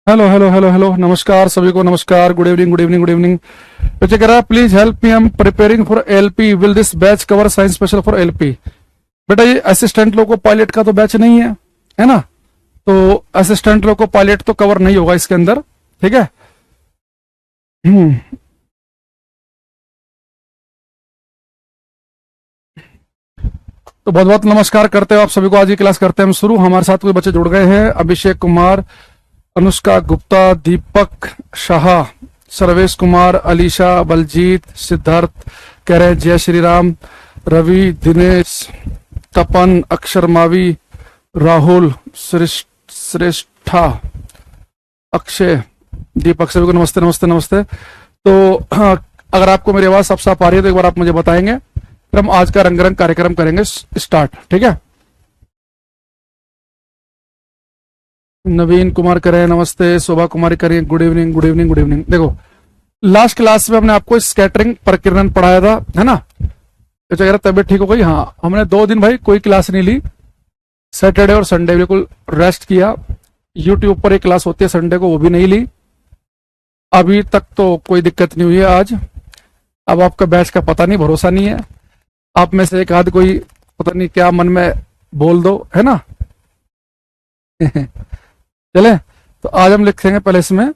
Hello hello hello hello, नमस्कार सभी को, नमस्कार, good evening good evening good evening. बच्चे कह रहा है please help me, I am preparing for LP, will this batch cover science special for LP. बेटा ये असिस्टेंट लोग को पायलट का तो बैच नहीं है ना, तो असिस्टेंट लोग को पायलट तो कवर नहीं होगा इसके अंदर, ठीक है। तो बहुत बहुत नमस्कार करते हो आप सभी को। आज की क्लास करते हैं हम शुरू। हमारे साथ कोई बच्चे जुड़ गए हैं, अभिषेक कुमार, अनुष्का गुप्ता, दीपक शाह, सर्वेश कुमार, अलीशा, बलजीत, सिद्धार्थ कह रहे हैं जय श्री राम, रवि, दिनेश, तपन, अक्षर मावी, राहुल, श्रेष्ठा, अक्षय, दीपक, सभी को नमस्ते नमस्ते नमस्ते। तो अगर आपको मेरी आवाज साफ साफ आ रही है तो एक बार आप मुझे बताएंगे, फिर हम आज का रंगारंग कार्यक्रम करेंगे स्टार्ट, ठीक है। नवीन कुमार करें नमस्ते, शोभा कुमारी करें good evening good evening good evening. देखो लास्ट क्लास में हमने आपको स्कैटरिंग प्रकीर्णन पढ़ाया था, है ना। तो अगर तबियत ठीक हो गई, हाँ हमने 2 दिन भाई कोई क्लास नहीं ली, सैटरडे और संडे बिल्कुल रेस्ट किया। यूट्यूब पर एक क्लास होती है संडे को, वो भी नहीं ली। अभी तक तो कोई दिक्कत नहीं हुई है आज। अब आपका बैच का पता नहीं, भरोसा नहीं है, आप में से एक आध कोई पता नहीं क्या मन में बोल दो, है ना। चले तो आज हम लिखेंगे पहले इसमें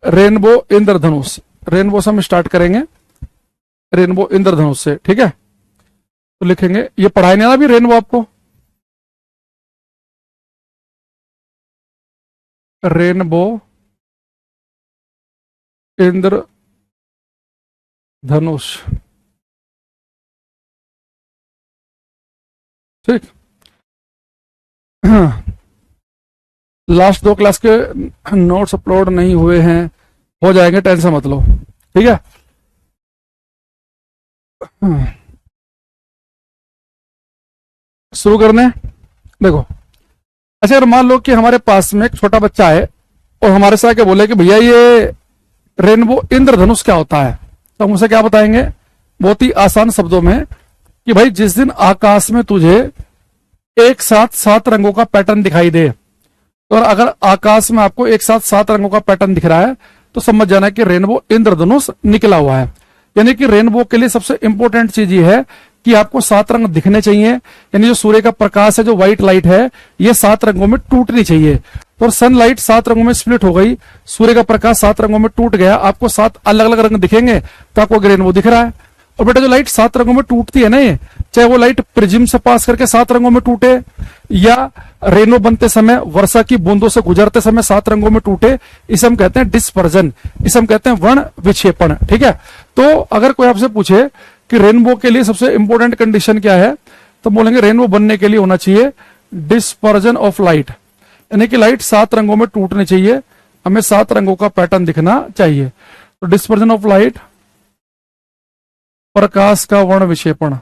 रेनबो इंद्रधनुष। रेनबो से हम स्टार्ट करेंगे, रेनबो इंद्रधनुष से, ठीक है। तो लिखेंगे, ये पढ़ाई नहीं ना अभी रेनबो आपको, रेनबो इंद्रधनुष, ठीक। लास्ट 2 क्लास के नोट्स अपलोड नहीं हुए हैं, हो जाएंगे, टेंशन मत लो, ठीक है। शुरू करने, देखो अच्छा अगर मान लो कि हमारे पास में एक छोटा बच्चा है और हमारे से आके बोले कि भैया ये रेनबो इंद्रधनुष क्या होता है, तो हम उसे क्या बताएंगे बहुत ही आसान शब्दों में कि भाई जिस दिन आकाश में तुझे एक साथ 7 रंगों का पैटर्न दिखाई दे, तो अगर आकाश में आपको एक साथ 7 रंगों का पैटर्न दिख रहा है तो समझ जाना कि रेनबो इंद्रधनुष निकला हुआ है। यानी कि रेनबो के लिए सबसे इंपॉर्टेंट चीज ये है कि आपको 7 रंग दिखने चाहिए, यानी जो सूर्य का प्रकाश है, जो व्हाइट लाइट है, ये 7 रंगों में टूटनी चाहिए। तो सनलाइट 7 रंगों में स्प्लिट हो गई, सूर्य का प्रकाश 7 रंगों में टूट गया, आपको 7 अलग अलग रंग दिखेंगे, तो आपको रेनबो दिख रहा है। और बेटा जो लाइट 7 रंगों में टूटती है ना, ये चाहे वो लाइट प्रिज्म से पास करके 7 रंगों में टूटे, या रेनो बनते समय वर्षा की बूंदों से गुजरते समय 7 रंगों में टूटे, इसे हम कहते हैं डिस्पर्जन, इसे हम कहते हैं वर्ण विक्षेपण, ठीक है। तो अगर कोई आपसे पूछे कि रेनबो के लिए सबसे इंपॉर्टेंट कंडीशन क्या है, तो बोलेंगे रेनबो बनने के लिए होना चाहिए डिस्पर्जन ऑफ लाइट, यानी कि लाइट 7 रंगों में टूटनी चाहिए, हमें 7 रंगों का पैटर्न दिखना चाहिए। तो डिस्पर्जन ऑफ लाइट, प्रकाश का वर्ण विक्षेपण,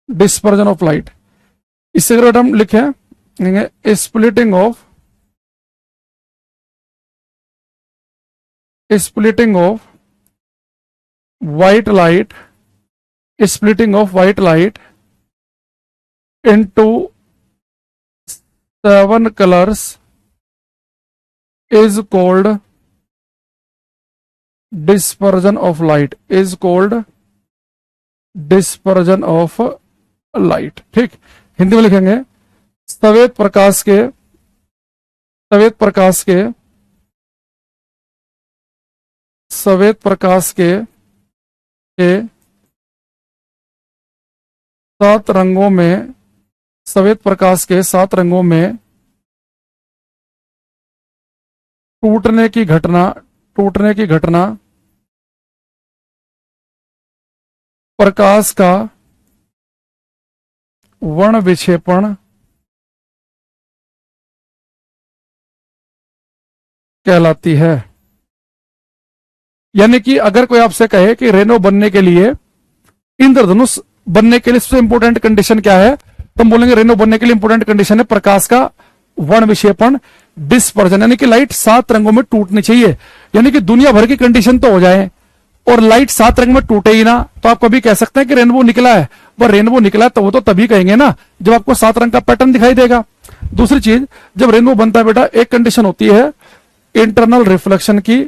डिस्पर्जन ऑफ लाइट। इससे अगर हम लिखें splitting of white light, splitting of white light into 7 colours is called dispersion of light, is called dispersion of light, ठीक। हिंदी में लिखेंगे सफेद प्रकाश के 7 रंगों में, सफेद प्रकाश के 7 रंगों में टूटने की घटना प्रकाश का वर्ण विक्षेपण कहलाती है। यानी कि अगर कोई आपसे कहे कि रेनो बनने के लिए, इंद्रधनुष बनने के लिए सबसे इंपॉर्टेंट कंडीशन क्या है, तो हम बोलेंगे रेनो बनने के लिए इंपॉर्टेंट कंडीशन है प्रकाश का वर्ण विक्षेपण, डिस्पर्जन, यानी कि लाइट 7 रंगों में टूटनी चाहिए। यानी कि दुनिया भर की कंडीशन तो हो जाए, और लाइट 7 रंग में टूटे ही ना, तो आप कभी कह सकते हैं कि रेनबो निकला है। पर रेनबो निकला तो वो तो तभी कहेंगे ना जब आपको 7 रंग का पैटर्न दिखाई देगा। दूसरी चीज, जब रेनबो बनता है बेटा, एक कंडीशन होती है इंटरनल रिफ्लेक्शन की,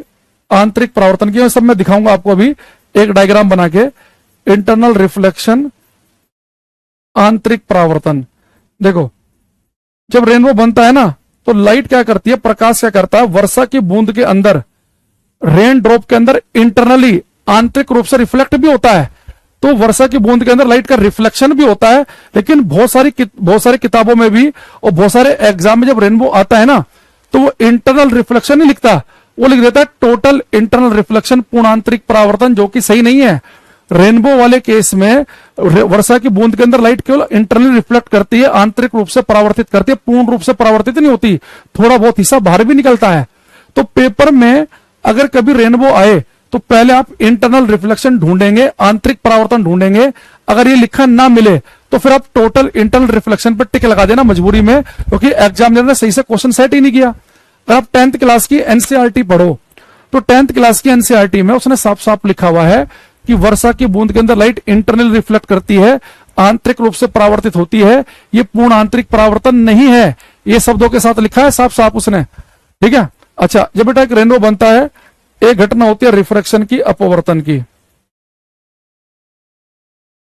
आंतरिक परावर्तन की। सब मैं दिखाऊंगा आपको अभी एक डायग्राम बना के। इंटरनल रिफ्लेक्शन, आंतरिक परावर्तन। देखो, जब रेनबो बनता है ना तो लाइट क्या करती है, प्रकाश क्या करता है, वर्षा की बूंद के अंदर, रेन ड्रॉप के अंदर इंटरनली, आंतरिक रूप से रिफ्लेक्ट भी होता है। तो वर्षा की बूंद के अंदर लाइट का रिफ्लेक्शन भी होता है। लेकिन बहुत सारी किताबों में भी और बहुत सारे एग्जाम में जब रेनबो आता है ना तो वो इंटरनल रिफ्लेक्शन नहीं लिखता, वो लिख देता है टोटल इंटरनल रिफ्लेक्शन, पूर्ण आंतरिक परावर्तन, जो कि सही नहीं है। रेनबो वाले केस में वर्षा की बूंद के अंदर लाइट केवल इंटरनली रिफ्लेक्ट करती है, आंतरिक रूप से परावर्तित करती है, पूर्ण रूप से परावर्तित नहीं होती, थोड़ा बहुत हिस्सा बाहर भी निकलता है। तो पेपर में अगर कभी रेनबो आए तो पहले आप इंटरनल रिफ्लेक्शन ढूंढेंगे, आंतरिक परावर्तन ढूंढेंगे। अगर ये लिखा ना मिले तो फिर आप टोटल इंटरनल रिफ्लेक्शन पर टिक लगा देना मजबूरी में, क्योंकि एग्जामिनर ने सही से क्वेश्चन सेट ही नहीं किया। अगर आप 10th क्लास की एनसीईआरटी पढ़ो तो 10th क्लास की एनसीईआरटी में उसने साफ साफ लिखा हुआ है कि वर्षा की बूंद के अंदर लाइट इंटरनल रिफ्लेक्ट करती है, आंतरिक रूप से परावर्तित होती है, ये पूर्ण आंतरिक परावर्तन नहीं है। ये शब्दों के साथ लिखा है साफ साफ उसने, ठीक है। अच्छा, जब बेटा एक रेनबो बनता है, एक घटना होती है रिफ्रैक्शन की, अपवर्तन की।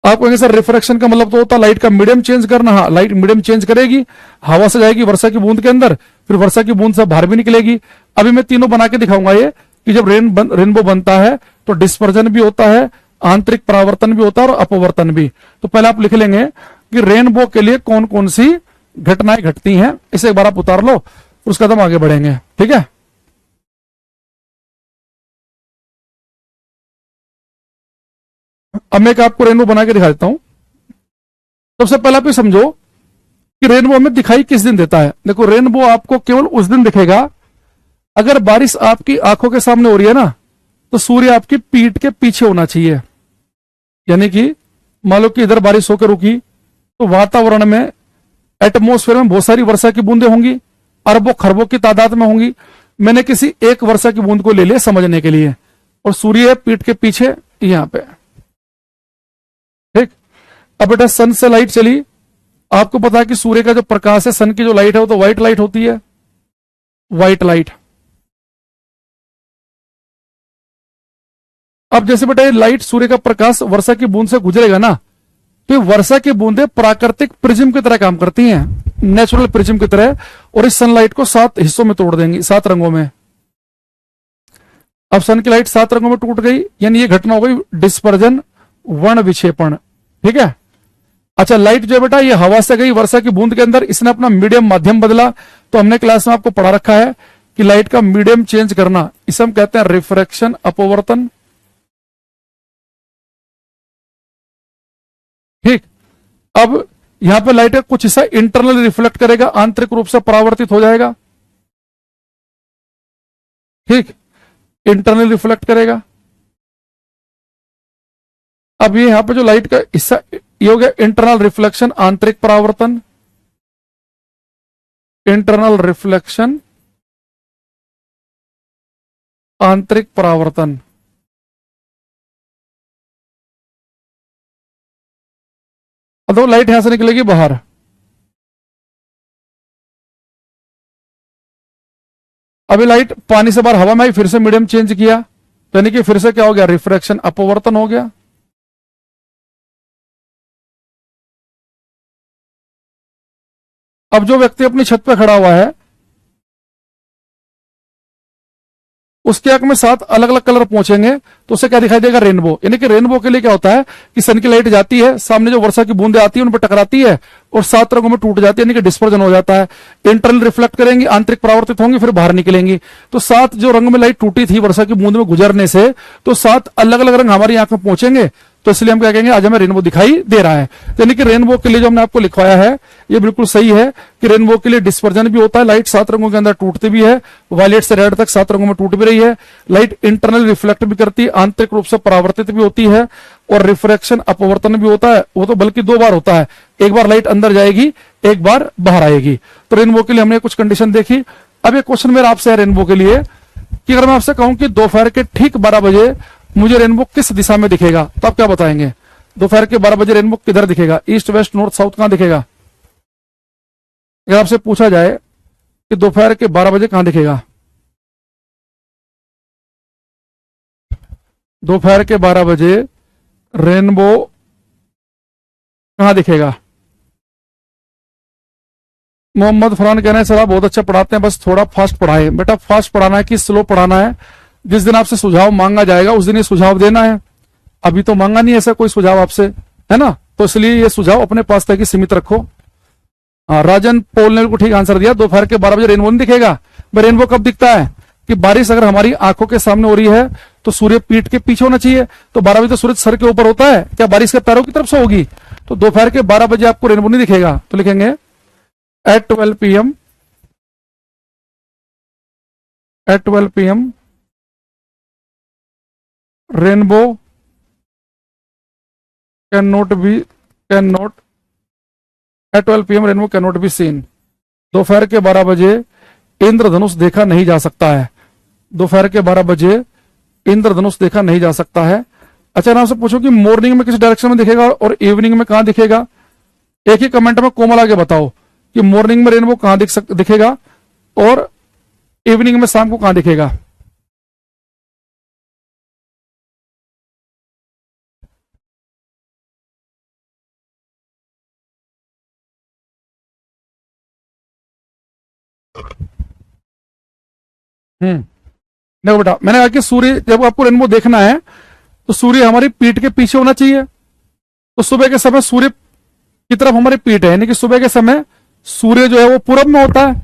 आप कहेंगे सर रिफ्रैक्शन का मतलब तो होता है लाइट का मीडियम चेंज करना। हाँ, लाइट मीडियम चेंज करेगी, हवा से जाएगी वर्षा की बूंद के अंदर, फिर वर्षा की बूंद से बाहर भी निकलेगी। अभी मैं तीनों बना के दिखाऊंगा ये कि जब रेनबो बनता है तो डिस्पर्जन भी होता है, आंतरिक परावर्तन भी होता है और अपवर्तन भी। तो पहले आप लिख लेंगे कि रेनबो के लिए कौन कौन सी घटनाएं घटती हैं, इसे एक बार आप उतार लो, उस कदम आगे बढ़ेंगे, ठीक है। अब मैं आपको रेनबो बना के दिखा देता हूं। सबसे पहले आप ये समझो कि रेनबो हमें दिखाई किस दिन देता है। देखो, रेनबो आपको केवल उस दिन दिखेगा अगर बारिश आपकी आंखों के सामने हो रही है ना, तो सूर्य आपकी पीठ के पीछे होना चाहिए। यानी कि मान लो कि इधर बारिश होकर रुकी तो वातावरण में, एटमॉस्फेयर में बहुत सारी वर्षा की बूंदें होंगी, अरबों खरबों की तादाद में होंगी। मैंने किसी एक वर्षा की बूंद को ले लिया समझने के लिए, और सूर्य पीठ के पीछे यहां पे, ठीक। अब बेटा सन से लाइट चली, आपको पता है कि सूर्य का जो प्रकाश है, सन की जो लाइट है वो तो व्हाइट लाइट होती है, व्हाइट लाइट। अब जैसे बेटा ये लाइट, सूर्य का प्रकाश वर्षा की बूंद से गुजरेगा ना, तो ये वर्षा की बूंदें प्राकृतिक प्रिज्म की तरह काम करती हैं, नेचुरल प्रिज्म की तरह, और इस सनलाइट को 7 हिस्सों में तोड़ देंगी, 7 रंगों में। अब सन की लाइट 7 रंगों में टूट गई, यानी ये घटना हो गई डिस्पर्जन, वर्ण विक्षेपण, ठीक है। अच्छा, लाइट जो है बेटा ये हवा से गई वर्षा की बूंद के अंदर, इसने अपना मीडियम माध्यम बदला। तो हमने क्लास में आपको पढ़ा रखा है कि लाइट का मीडियम चेंज करना, इसे हम कहते हैं रिफ्रैक्शन, अपवर्तन, ठीक। अब यहां पे लाइट का कुछ हिस्सा इंटरनली रिफ्लेक्ट करेगा, आंतरिक रूप से परावर्तित हो जाएगा, ठीक, इंटरनली रिफ्लेक्ट करेगा। अब ये यहां पे जो लाइट का हिस्सा, ये हो गया इंटरनल रिफ्लेक्शन, आंतरिक परावर्तन, इंटरनल रिफ्लेक्शन, आंतरिक परावर्तन। अब लाइट यहां से निकलेगी बाहर, अभी लाइट पानी से बाहर हवा में आई, फिर से मीडियम चेंज किया, यानी कि फिर से क्या हो गया, रिफ्रैक्शन, अपवर्तन हो गया। अब जो व्यक्ति अपनी छत पे खड़ा हुआ है, उसकी आंख में 7 अलग अलग कलर पहुंचेंगे, तो उसे क्या दिखाई देगा, रेनबो। यानी कि रेनबो के लिए क्या होता है कि सन की लाइट जाती है, सामने जो वर्षा की बूंदें आती है उन पर टकराती है और 7 रंगों में टूट जाती है, यानी कि डिस्पर्जन हो जाता है। इंटरनल रिफ्लेक्ट करेंगी, आंतरिक परावर्तित होंगी, फिर बाहर निकलेंगी। तो 7 जो रंग में लाइट टूटी थी वर्षा की बूंद में गुजरने से, तो 7 अलग अलग रंग हमारी आंख में पहुंचेंगे, तो इसलिए हम क्या कहेंगे, आज हमें रेनबो दिखाई दे रहा है। यानी कि रेनबो के लिए जो हमने आपको लिखवाया है ये बिल्कुल सही है कि रेनबो के लिए डिस्पर्जन भी होता है, लाइट 7 रंगों के अंदर टूटती भी है, वायलेट से रेड तक 7 रंगों में टूट भी रही है। लाइट इंटरनल रिफ्लेक्ट भी करती है, आंतरिक रूप से परावर्तित भी होती है, और रिफ्रैक्शन, अपवर्तन भी होता है। वो तो बल्कि 2 बार होता है, एक बार लाइट अंदर जाएगी, एक बार बाहर आएगी। तो रेनबो के लिए हमने कुछ कंडीशन देखी। अब एक क्वेश्चन मेरा आपसे है रेनबो के लिए कि अगर मैं आपसे कहूं कि दोपहर के ठीक 12 बजे मुझे रेनबो किस दिशा में दिखेगा, तो आप क्या बताएंगे? दोपहर के 12 बजे रेनबो किधर दिखेगा? ईस्ट, वेस्ट, नॉर्थ, साउथ, कहां दिखेगा? अगर आपसे पूछा जाए कि दोपहर के 12 बजे कहां दिखेगा, दोपहर के 12 बजे रेनबो कहां दिखेगा? मोहम्मद फरहान कह रहे हैं सर आप बहुत अच्छा पढ़ाते हैं, बस थोड़ा फास्ट पढ़ाएं। बेटा फास्ट पढ़ाना है कि स्लो पढ़ाना है? जिस दिन आपसे सुझाव मांगा जाएगा उस दिन ये सुझाव देना है। अभी तो मांगा नहीं ऐसा कोई सुझाव आपसे, है ना, तो इसलिए ये सुझाव अपने पास तक ही सीमित रखो। राजन पोल ने बिल्कुल ठीक आंसर दिया, दोपहर के 12 बजे रेनबो नहीं दिखेगा। भाई रेनबो कब दिखता है? कि बारिश अगर हमारी आंखों के सामने हो रही है तो सूर्य पीठ के पीछे होना चाहिए, तो 12 बजे तो सूरज सर के ऊपर होता है, क्या बारिश के पैरों की तरफ से होगी? तो दोपहर के 12 बजे आपको रेनबो नहीं दिखेगा, तो लिखेंगे at 12 p.m. at 12 p.m. rainbow cannot at 12 p.m. rainbow cannot be seen. दोपहर के 12 बजे इंद्रधनुष देखा नहीं जा सकता है। दोपहर के 12 बजे इंद्रधनुष देखा नहीं जा सकता है। अच्छा नाम से पूछो कि मॉर्निंग में किस डायरेक्शन में दिखेगा और इवनिंग में कहां दिखेगा? एक ही कमेंट में कोमल आगे बताओ कि मॉर्निंग में रेनबो कहां दिखेगा और इवनिंग में शाम को कहां दिखेगा? देखो बेटा मैंने कहा कि सूर्य, जब आपको रेनबो देखना है तो सूर्य हमारी पीठ के पीछे होना चाहिए। तो सुबह के समय सूर्य की तरफ हमारी पीठ है, यानी कि सुबह के समय सूर्य जो है वो पूरब में होता है,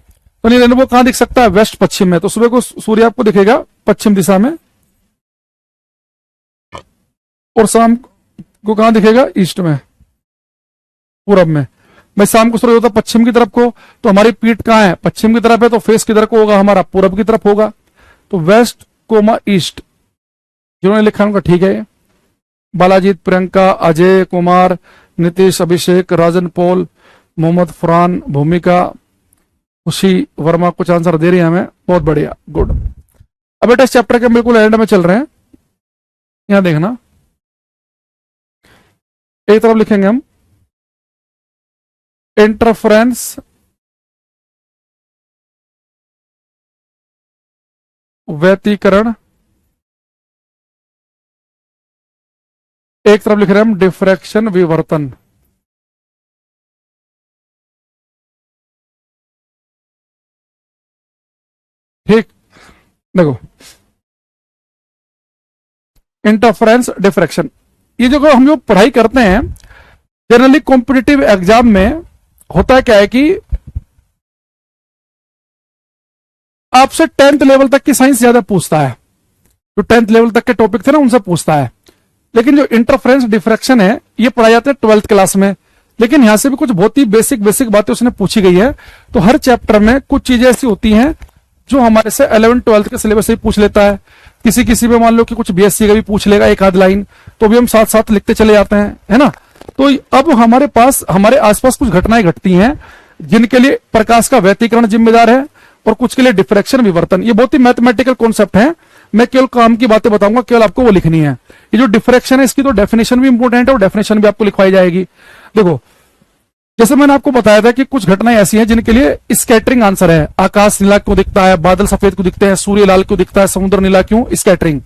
तो नहीं रेनबो कहां दिख सकता है? वेस्ट पश्चिम में। तो सुबह को सूर्य आपको दिखेगा पश्चिम दिशा में और शाम को कहां दिखेगा? ईस्ट में, पूरब में। भाई शाम को सूर्य होता है पश्चिम की तरफ को, तो हमारी पीठ कहां है? पश्चिम की तरफ है, तो फेस किधर को होगा हमारा? पूरब की तरफ होगा। तो वेस्ट कोमा ईस्ट, जिन्होंने लिखा उनका ठीक है। बालाजीत, प्रियंका, अजय कुमार, नीतीश, अभिषेक, राजन पॉल, मोहम्मद फरहान, भूमिका, खुशी वर्मा कुछ आंसर दे रही है हमें, बहुत बढ़िया, गुड। अब बेटा इस चैप्टर के बिल्कुल एंड में चल रहे हैं, यहां देखना एक तरफ लिखेंगे हम इंटरफ्रेंस व्यतिकरण, एक तरफ लिख रहे हैं हम डिफ्रैक्शन विवर्तन। ठीक, देखो इंटरफ्रेंस डिफ्रैक्शन, ये जो हम जो पढ़ाई करते हैं जनरली कॉम्पिटिटिव एग्जाम में होता है क्या है कि आपसे 10th लेवल तक की साइंस ज्यादा पूछता है, जो 10th लेवल तक के टॉपिक थे ना उनसे पूछता है। लेकिन जो इंटरफ्रेंस डिफ्रैक्शन है ये पढ़ाया जाता है 12th क्लास में, लेकिन यहां से भी कुछ बहुत ही बेसिक बातें उसने पूछी गई है। तो हर चैप्टर में कुछ चीजें ऐसी होती हैं जो हमारे से 11th 12th के सिलेबस से ही पूछ लेता है। किसी में मान लो कि कुछ बीएससी का भी पूछ लेगा एक आध लाइन, तो भी हम साथ साथ लिखते चले जाते हैं, है ना। तो अब हमारे पास हमारे आसपास कुछ घटनाएं घटती हैं जिनके लिए प्रकाश का व्यतिकरण जिम्मेदार है और कुछ के लिए डिफ्रैक्शन विवर्तन। ये बहुत ही मैथमेटिकल कॉन्सेप्ट है, मैं केवल काम की बातें बताऊंगा, केवल आपको वो लिखनी है। ये जो डिफ्रैक्शन है इसकी तो डेफिनेशन भी इंपॉर्टेंट है और डेफिनेशन भी आपको लिखवाई जाएगी। देखो जैसे मैंने आपको बताया था कि कुछ घटनाएं ऐसी हैं जिनके लिए स्कैटरिंग आंसर है। आकाश नीला क्यों दिखता है, बादल सफेद क्यों दिखते हैं, सूर्य लाल क्यों दिखता है, समुद्र नीला क्यों, स्कैटरिंग।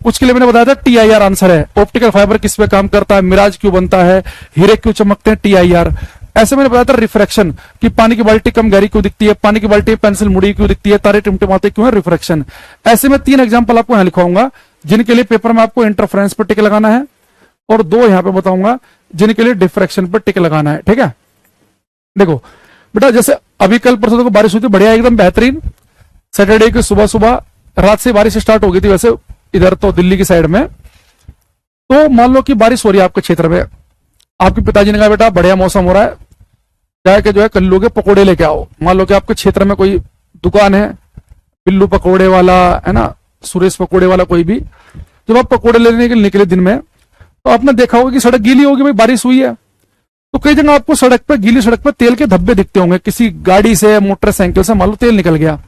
कुछ के लिए मैंने बताया था टीआईआर आंसर है। ऑप्टिकल फाइबर किस पे काम करता है, मिराज क्यों बनता है, हीरे क्यों चमकते हैं, टीआईआर। ऐसे मैंने बताया था रिफ्रैक्शन कि पानी की बाल्टी कम गहरी क्यों दिखती है, पानी की बाल्टी पेंसिल मुड़ी क्यों दिखती है, तारे टिमटिमाते क्यों है, रिफ्रैक्शन। ऐसे में 3 एग्जांपल आपको यहां लिखवाऊंगा जिनके लिए पेपर में आपको इंटरफ्रेंस पर टिक लगाना है, और 2 यहां पे बताऊंगा जिनके लिए डिफ्रैक्शन पर टिक लगाना है। ठीक है, देखो बेटा जैसे अभी कल परसों को बारिश हुई थी, बढ़िया एकदम बेहतरीन। सैटरडे की सुबह सुबह रात से बारिश स्टार्ट हो गई थी, वैसे इधर तो दिल्ली की साइड में। तो मान लो कि बारिश हो रही है आपके क्षेत्र में, आपके पिताजी ने कहा बेटा बढ़िया मौसम हो रहा है, जाके जो है कल्लू के पकोड़े लेके आओ। मान लो कि आपके क्षेत्र में कोई दुकान है बिल्लू पकोड़े वाला, है ना, सुरेश पकोड़े वाला, कोई भी। जब आप पकोड़े लेने के लिए निकले दिन में, तो आपने देखा होगा कि सड़क गीली होगी, भाई बारिश हुई है, तो कई जगह आपको सड़क पर, गीली सड़क पर तेल के धब्बे दिखते होंगे, किसी गाड़ी से मोटरसाइकिल से मान लो तेल निकल गया।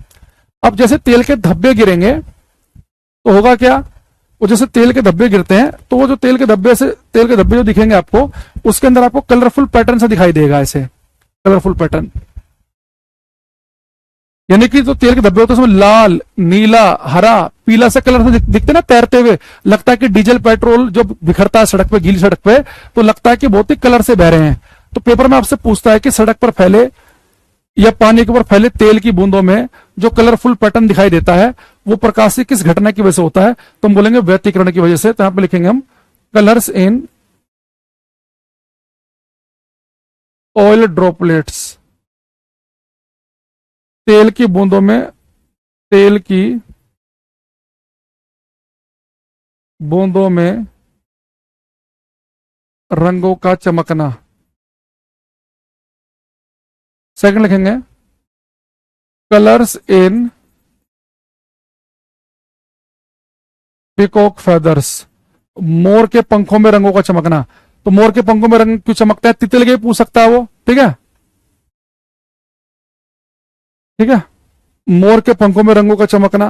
अब जैसे तेल के धब्बे गिरेंगे तो होगा क्या वो जैसे तेल के धब्बे गिरते हैं, तो वो जो तेल के धब्बे जो दिखेंगे आपको, उसके अंदर आपको कलरफुल पैटर्न सा दिखाई देगा, ऐसे कलरफुल पैटर्न। यानी कि जो तेल के धब्बे होते हैं उसमें लाल, नीला, हरा, पीला से कलर से दिखते ना तैरते हुए, लगता है कि डीजल पेट्रोल जो बिखरता है सड़क पे, गीली सड़क पे, तो लगता है कि बहुत ही कलर से बह रहे हैं। तो पेपर में आपसे पूछता है कि सड़क पर फैले या पानी के ऊपर फैले तेल की बूंदों में जो कलरफुल पैटर्न दिखाई देता है, वो प्रकाश से किस घटना की वजह से होता है? तो हम बोलेंगे व्यतिकरण की वजह से। तो यहां पर लिखेंगे हम कलर्स इन ऑयल ड्रॉपलेट्स, तेल की बूंदों में, तेल की बूंदों में रंगों का चमकना। सेकंड लिखेंगे कलर्स इन पिकॉक फेदर्स, मोर के पंखों में रंगों का चमकना। तो मोर के पंखों में रंग क्यों चमकता है? तितली के पूछ सकता है वो, ठीक है, ठीक है, मोर के पंखों में रंगों का चमकना।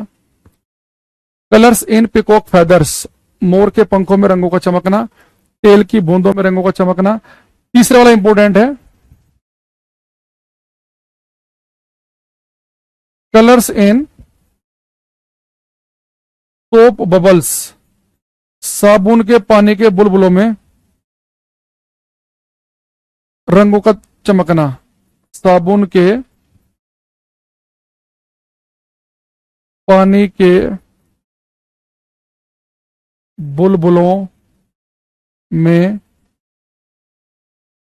कलर्स इन पिकॉक फेदर्स, मोर के पंखों में रंगों का चमकना, तेल की बूंदों में रंगों का चमकना। तीसरे वाला इंपॉर्टेंट है, कलर्स इन सोप बबल्स, साबुन के पानी के बुलबुलों में रंगों का चमकना। साबुन के पानी के बुलबुलों में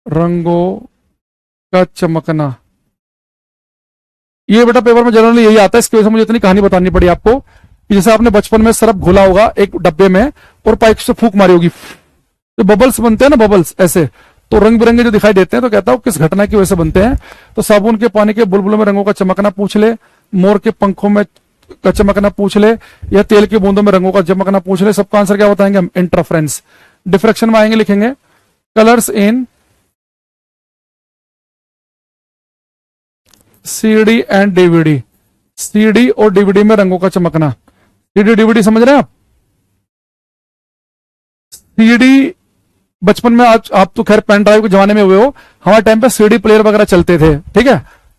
रंगों का चमकना। ये बेटा पेपर में जनरली यही आता है, इसकी वजह से मुझे इतनी कहानी बतानी पड़ी आपको कि जैसे आपने बचपन में सरफ घोला होगा एक डब्बे में और पाइप से फूंक मारी होगी, तो बबल्स बनते हैं ना, बबल्स ऐसे, तो रंग बिरंगे जो दिखाई देते हैं, तो कहता हूं किस घटना की वजह से बनते हैं? तो साबुन के पानी के बुलबुलों में रंगों का चमकना पूछ ले, मोर के पंखों में का चमकना पूछ ले, या तेल की बूंदों में रंगों का चमकना पूछ ले। सबका आंसर क्या बताएंगे हम? इंटरफ्रेंस। डिफ्रैक्शन में आएंगे, लिखेंगे colours in CD and DVD, CD और डीवीडी में रंगों का चमकना। सीडी डीवीडी समझ रहे हैं आप? सीडी बचपन में, आज आप तो खैर पेन ड्राइव के जमाने में हुए हो, हमारे टाइम पे सीडी प्लेयर वगैरह चलते थे, ठीक है।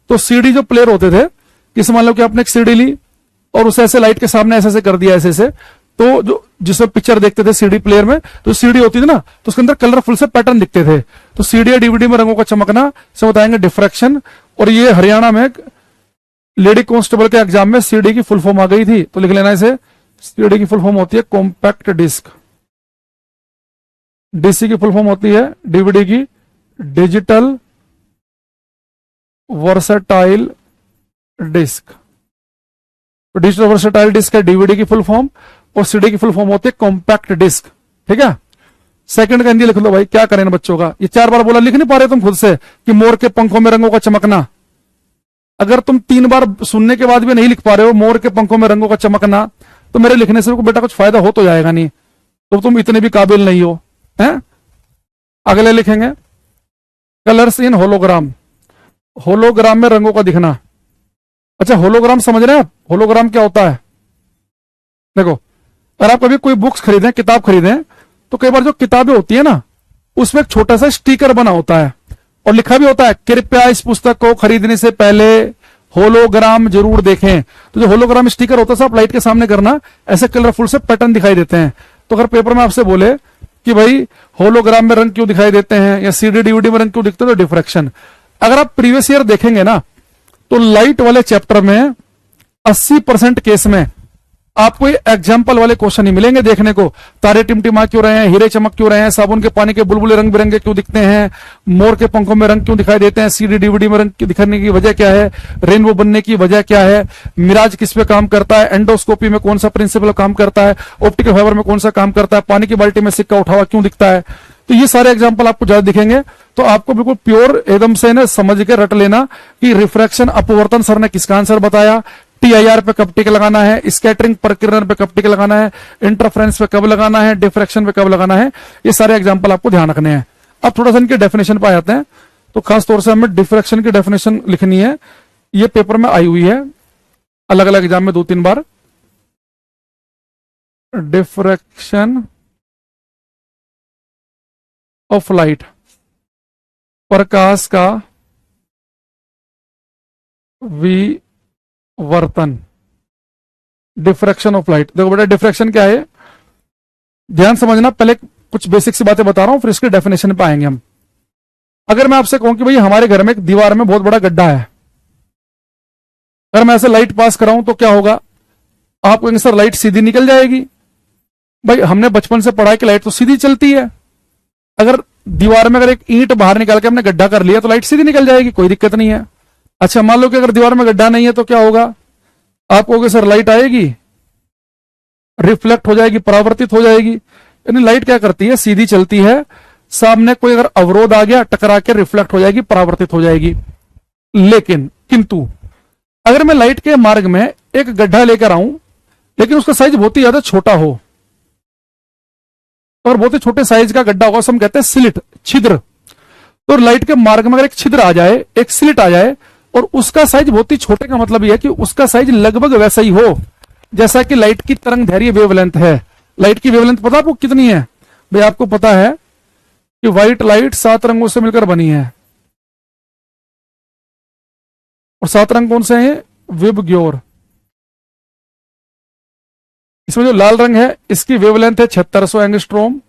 तो सीडी जो प्लेयर होते थे, किस मान लो कि आपने एक सीडी ली और उसे ऐसे लाइट के सामने ऐसे ऐसे कर दिया, ऐसे ऐसे, तो जो जिसमें पिक्चर देखते थे सीडी प्लेयर में, तो सीडी होती थी ना, तो उसके अंदर कलरफुल से पैटर्न दिखते थे। तो सीडी या डीवीडी में रंगों का चमकना से बताएंगे डिफ्रैक्शन। और ये हरियाणा में लेडी कांस्टेबल के एग्जाम में सीडी की फुल फॉर्म आ गई थी, तो लिख लेना इसे। सीडी की फुल फॉर्म होती है कॉम्पैक्ट डिस्क, डीसी की फुल फॉर्म होती है डीवीडी की डिजिटल वर्सेटाइल डिस्क। तो डिजिटल वर्सेटाइल डिस्क है डीवीडी की फुल फॉर्म, और सीडी की फुल फॉर्म होती है कॉम्पैक्ट डिस्क, ठीक है। सेकंड का हिंदी लिख लो भाई, क्या करें ना बच्चों का, ये 4 बार बोला, लिख नहीं पा रहे तुम खुद से कि मोर के पंखों में रंगों का चमकना। अगर तुम 3 बार सुनने के बाद भी नहीं लिख पा रहे हो मोर के पंखों में रंगों का चमकना, तो मेरे लिखने से बेटा कुछ फायदा हो तो जाएगा नहीं, तो तुम इतने भी काबिल नहीं हो, हैं। अगले लिखेंगे कलर्स इन होलोग्राम, होलोग्राम में रंगों का दिखना। अच्छा, होलोग्राम समझ रहे हैं आप? होलोग्राम क्या होता है? देखो, अगर आप कभी कोई बुक्स खरीदें, किताब खरीदें, तो कई बार जो किताबें होती है ना, उसमें एक छोटा सा स्टिकर बना होता है और लिखा भी होता है कृपया इस पुस्तक को खरीदने से पहले होलोग्राम जरूर देखें। तो जो होलोग्राम स्टिकर होता है, आप लाइट के सामने करना, ऐसे कलरफुल से पैटर्न दिखाई देते हैं। तो अगर पेपर में आपसे बोले कि भाई होलोग्राम में रंग क्यों दिखाई देते हैं, या सीडी डीवीडी में रंग क्यों दिखते हैं, तो डिफ्रैक्शन। अगर आप प्रीवियस ईयर देखेंगे ना, तो लाइट वाले चैप्टर में 80% केस में आपको एग्जाम्पल वाले क्वेश्चन ही मिलेंगे देखने को। तारे टिमटिमा क्यों रहे हैं, हीरे चमक क्यों रहे हैं, साबुन के पानी के बुलबुले रंग बिरंगे क्यों दिखते हैं, मोर के पंखों में रंग क्यों दिखाई देते हैं, सीडी डीवीडी में रंग दिखने की वजह क्या है, रेनबो बनने की वजह क्या है, मिराज किस पे काम करता है, एंडोस्कोपी में कौन सा प्रिंसिपल काम करता है, ऑप्टिकल फाइबर में कौन सा काम करता है, पानी की बाल्टी में सिक्का उठा हुआ क्यों दिखता है। तो ये सारे एग्जाम्पल आपको ज्यादा दिखेंगे, तो आपको बिल्कुल प्योर एकदम से ना समझ के रट लेना कि रिफ्रैक्शन अपवर्तन सर ने किसका आंसर बताया, टीआईआर पे कब टिक लगाना है, स्कैटरिंग प्रकीर्णन पे कब टिक लगाना है, इंटरफ्रेंस पे कब लगाना है, डिफ्रैक्शन पे कब लगाना है, ये सारे एग्जाम्पल आपको ध्यान रखने हैं। अब थोड़ा सा इनके डेफिनेशन पे आ जाते हैं। तो खास तौर से हमें डिफ्रैक्शन की डेफिनेशन लिखनी है, ये पेपर में आई हुई है अलग अलग एग्जाम में 2-3 बार। डिफ्रैक्शन ऑफ लाइट, प्रकाश का विवर्तन, डिफ्रैक्शन ऑफ लाइट। देखो बेटा डिफ्रैक्शन क्या है, ध्यान समझना, पहले कुछ बेसिक सी बातें बता रहा हूं फिर इसके डेफिनेशन पे आएंगे हम। अगर मैं आपसे कहूं कि भाई हमारे घर में एक दीवार में बहुत बड़ा गड्ढा है, अगर मैं ऐसे लाइट पास कराऊं तो क्या होगा, आप कहेंगे सर लाइट सीधी निकल जाएगी। भाई हमने बचपन से पढ़ा है कि लाइट तो सीधी चलती है। अगर दीवार में अगर एक ईंट बाहर निकाल के हमने गड्ढा कर लिया तो लाइट सीधी निकल जाएगी, कोई दिक्कत नहीं है। अच्छा मान लो कि अगर दीवार में गड्ढा नहीं है तो क्या होगा, आप कहोगे सर लाइट आएगी, रिफ्लेक्ट हो जाएगी, परावर्तित हो जाएगी। यानी लाइट क्या करती है, सीधी चलती है, सामने कोई अगर अवरोध आ गया टकरा के रिफ्लेक्ट हो जाएगी, परावर्तित हो जाएगी। लेकिन किंतु अगर मैं लाइट के मार्ग में एक गड्ढा लेकर आऊं लेकिन उसका साइज बहुत ही ज्यादा छोटा हो, और बहुत ही छोटे साइज का गड्ढा होगा, हम कहते हैं स्लिट, छिद्र। तो लाइट के मार्ग में अगर एक छिद्र आ जाए, एक स्लिट आ जाए, और उसका साइज बहुत ही छोटे का मतलब यह है कि उसका साइज लगभग वैसा ही हो जैसा कि लाइट की तरंग दैर्घ्य वेवलेंथ है। लाइट की वेवलेंथ पता आपको कितनी है? भाई आपको पता है कि व्हाइट लाइट 7 रंगों से मिलकर बनी है, और 7 रंग कौन से हैं? विबग्योर। इसमें जो लाल रंग है इसकी वेवलेंथ है 7600 एंगस्ट्रोम,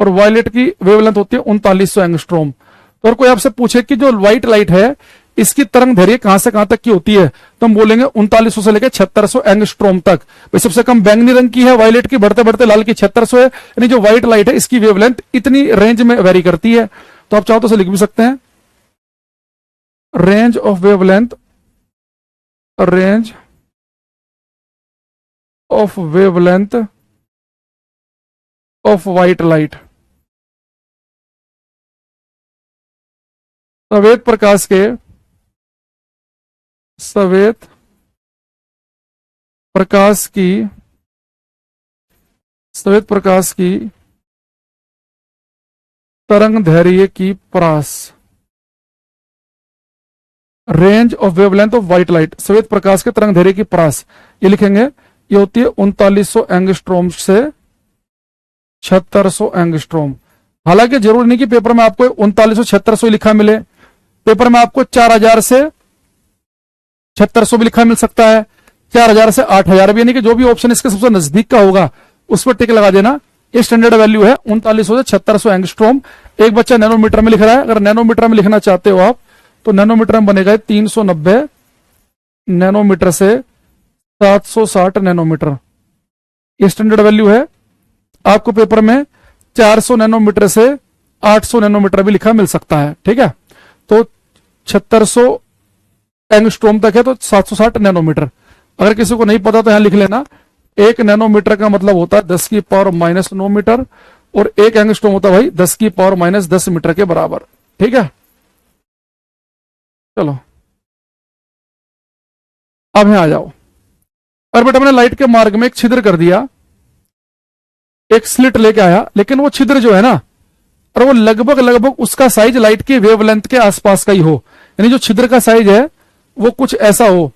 और वायलेट की वेवलेंथ होती है 3900 एंगस्ट्रोम। तो अगर कोई आपसे पूछे कि जो व्हाइट लाइट है इसकी तरंग दैर्घ्य कहां से कहां तक की होती है, तो हम बोलेंगे 3900 से लेकर 7600 एंगस्ट्रोम तक। भाई सबसे कम बैंगनी रंग की है वायलेट की, बढ़ते बढ़ते लाल की 7600 है। यानी जो व्हाइट लाइट है इसकी वेवलेंथ इतनी रेंज में वेरी करती है। तो आप चाहो तो लिख भी सकते हैं, range of wavelength, range of wavelength of white light. सफेद प्रकाश के, सफेद प्रकाश की, सफेद प्रकाश की तरंग दैर्घ्य की परास, range of wavelength of white light, सफेद प्रकाश के तरंग दैर्घ्य की परास, ये लिखेंगे, ये होती है 3900 एंगस्ट्रोम से 7600 एंगस्ट्रोम। हालांकि जरूरी नहीं कि पेपर में आपको 3900 7600 लिखा मिले, पेपर में आपको 4000 से 7600 भी लिखा मिल सकता है, 4000 से 8000 भी, यानी कि जो भी ऑप्शन इसके सबसे नजदीक का होगा उस पर टिक लगा देना। ये स्टैंडर्ड वैल्यू है 3900 से 7600 एंगस्ट्रोम। एक बच्चा नैनोमीटर में लिख रहा है, अगर नैनोमीटर में लिखना चाहते हो आप तो नैनोमीटर में बनेगा 390 नैनोमीटर से 760 नैनोमीटर, ये स्टैंडर्ड वैल्यू है। आपको पेपर में 400 नैनोमीटर से 800 नैनोमीटर भी लिखा मिल सकता है, ठीक है। तो 7600 एंगस्ट्रोम तक है तो 760 नैनोमीटर। अगर किसी को नहीं पता तो यहां लिख लेना, 1 नैनोमीटर का मतलब होता है 10 की पावर माइनस 9 मीटर, और 1 एंगस्ट्रोम होता है भाई 10 की पावर माइनस 10 मीटर के बराबर, ठीक है। चलो अब यहां आ जाओ। और बेटा मैंने लाइट के मार्ग में एक छिद्र कर दिया, एक स्लिट लेके आया, लेकिन वो छिद्र जो है ना, और वो लगभग लगभग उसका साइज लाइट की वेवलेंथ के आसपास का ही हो। यानी जो छिद्र का साइज है वो कुछ ऐसा हो,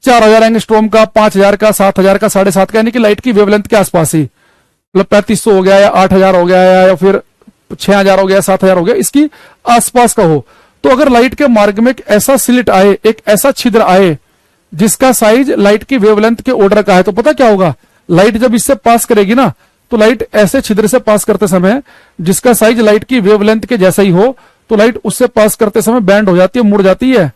4000 एंगस्ट्रोम का, 5000 का, 7000 का, 7.5 का, यानी कि लाइट की वेवलेंथ के आसपास ही, मतलब 3500 हो गया या 8000 हो गया या फिर 6000 हो गया, 7000 हो गया, इसकी आसपास का हो। तो अगर लाइट के मार्ग में एक ऐसा स्लिट आए, एक ऐसा छिद्र आए जिसका साइज लाइट की वेवलेंथ के ऑर्डर का है, तो पता क्या होगा, लाइट जब इससे पास करेगी ना, तो लाइट ऐसे छिद्र से पास करते समय जिसका साइज लाइट की वेवलेंथ के जैसा ही हो, तो लाइट उससे पास करते समय बैंड हो जाती है, मुड़ जाती है।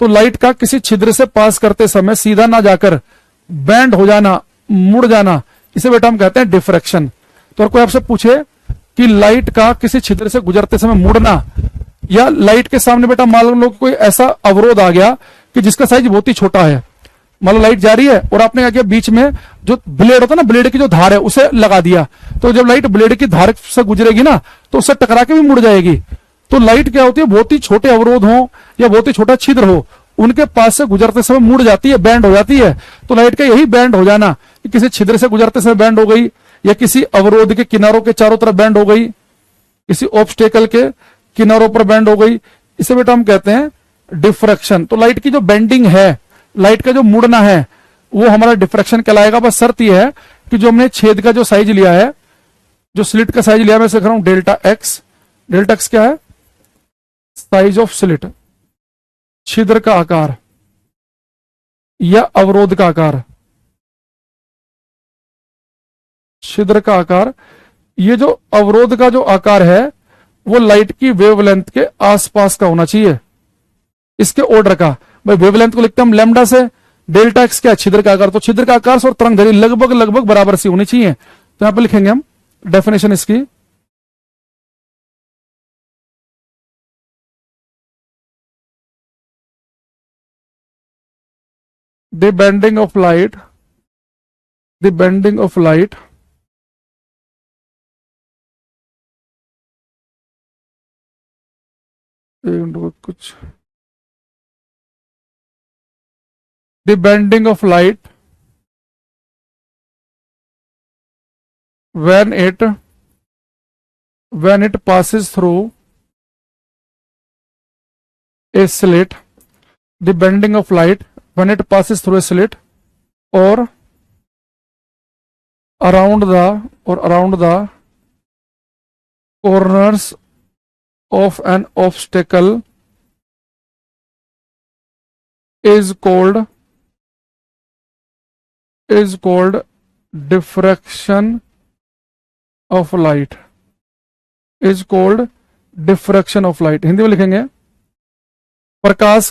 तो लाइट का किसी छिद्र से पास करते समय सीधा ना जाकर बैंड हो जाना, मुड़ जाना, इसे बेटा हम कहते हैं डिफ्रैक्शन। तो अगर कोई आपसे पूछे कि लाइट का किसी छिद्र से गुजरते समय मुड़ना, या लाइट के सामने बेटा मान लो कोई ऐसा अवरोध आ गया कि जिसका साइज बहुत ही छोटा है, मान लो लाइट जा रही है और आपने क्या किया, बीच में जो ब्लेड होता है ना, ब्लेड की जो धार है उसे लगा दिया, तो जब लाइट ब्लेड की धार से गुजरेगी ना तो उससे टकरा के भी मुड़ जाएगी। तो लाइट क्या होती है, बहुत ही छोटे अवरोध हो या बहुत ही छोटा छिद्र हो, उनके पास से गुजरते समय मुड़ जाती है, बैंड हो जाती है। तो लाइट का यही बैंड हो जाना कि किसी छिद्र से गुजरते समय बैंड हो गई, या किसी अवरोध के किनारों के चारों तरफ बैंड हो गई, किसी ऑब्स्टेकल के किनारों पर बैंड हो गई, इसे बेटा हम कहते हैं डिफ्रैक्शन। तो लाइट की जो बेंडिंग है, लाइट का जो मुड़ना है, वो हमारा डिफ्रैक्शन कहलाएगा। बस शर्त यह है कि जो हमने छेद का जो साइज लिया है, जो स्लिट का साइज लिया, मैं लिख रहा हूं डेल्टा एक्स। डेल्टा एक्स क्या है? साइज ऑफ स्लिट, छिद्र का आकार या अवरोध का आकार, छिद्र का आकार। ये जो अवरोध का जो आकार है वो लाइट की वेवलेंथ के आसपास का होना चाहिए, इसके ऑर्डर का। भाई वेवलेंथ को लिखते हैं हम लैम्डा से, डेल्टा एक्स क्या है? छिद्र का आकार। तो छिद्र का आकार और तरंग दैर्घ्य लगभग लगभग बराबर सी होनी चाहिए। तो यहां पर लिखेंगे हम डेफिनेशन इसकी, the bending of light, the bending of light कुछ, the bending of light when it passes through a slit, the bending of light when it passes through a slit or around the corners of an obstacle is called diffraction of light, is called diffraction of light। Hindi में लिखेंगे प्रकाश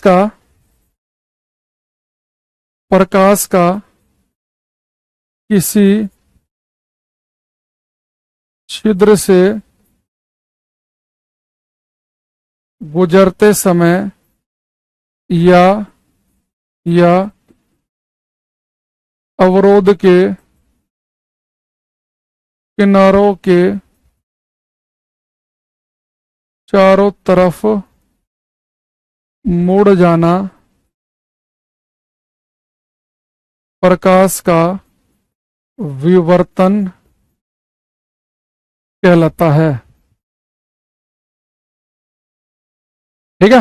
का किसी छिद्र से गुजरते समय या अवरोध के किनारों के चारों तरफ मुड़ जाना प्रकाश का विवर्तन कहलाता है। ठीक है,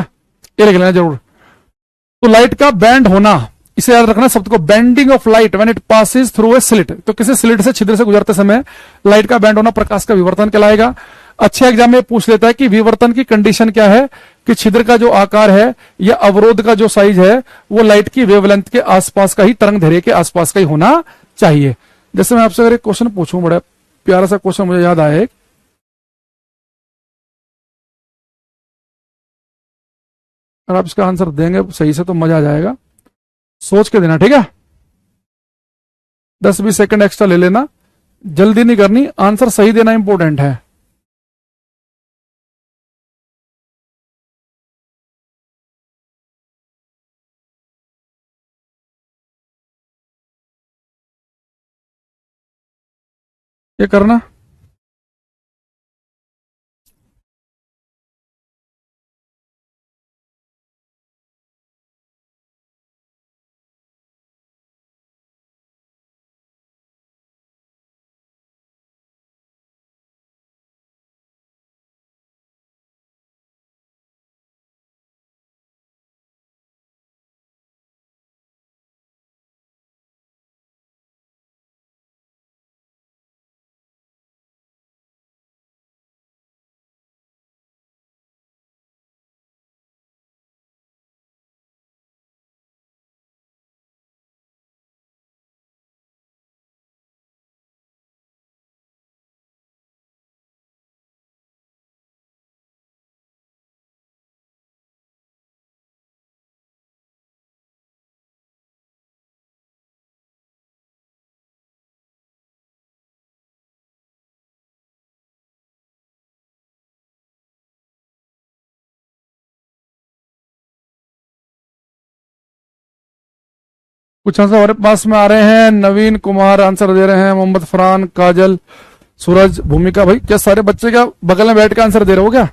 ये लिख लेना जरूर। तो लाइट का बैंड होना, इसे याद रखना शब्द को, bending of light when it passes through a slit. तो किसी स्लिट से, छिद्र से गुजरते समय लाइट का बैंड होना प्रकाश का विवर्तन कहलाएगा। अच्छे एग्जाम में पूछ लेता है कि विवर्तन की कंडीशन क्या है, कि छिद्र का जो आकार है या अवरोध का जो साइज है वो लाइट की वेवलेंथ के आसपास का ही, तरंग दैर्घ्य के आसपास का ही होना चाहिए। जैसे मैं आपसे अगर एक क्वेश्चन पूछूं, बड़ा प्यारा सा क्वेश्चन मुझे याद आया, अगर आप इसका आंसर देंगे सही से तो मजा आ जाएगा, सोच के देना। ठीक है, 10-20 सेकंड एक्स्ट्रा ले लेना, जल्दी नहीं करनी, आंसर सही देना इंपॉर्टेंट है। ये करना, कुछ आंसर हमारे पास में आ रहे हैं। नवीन कुमार आंसर दे रहे हैं, मोहम्मद फरहान, काजल, सूरज, भूमिका। भाई क्या सारे बच्चे क्या बगल में बैठ के आंसर दे रहे हो क्या?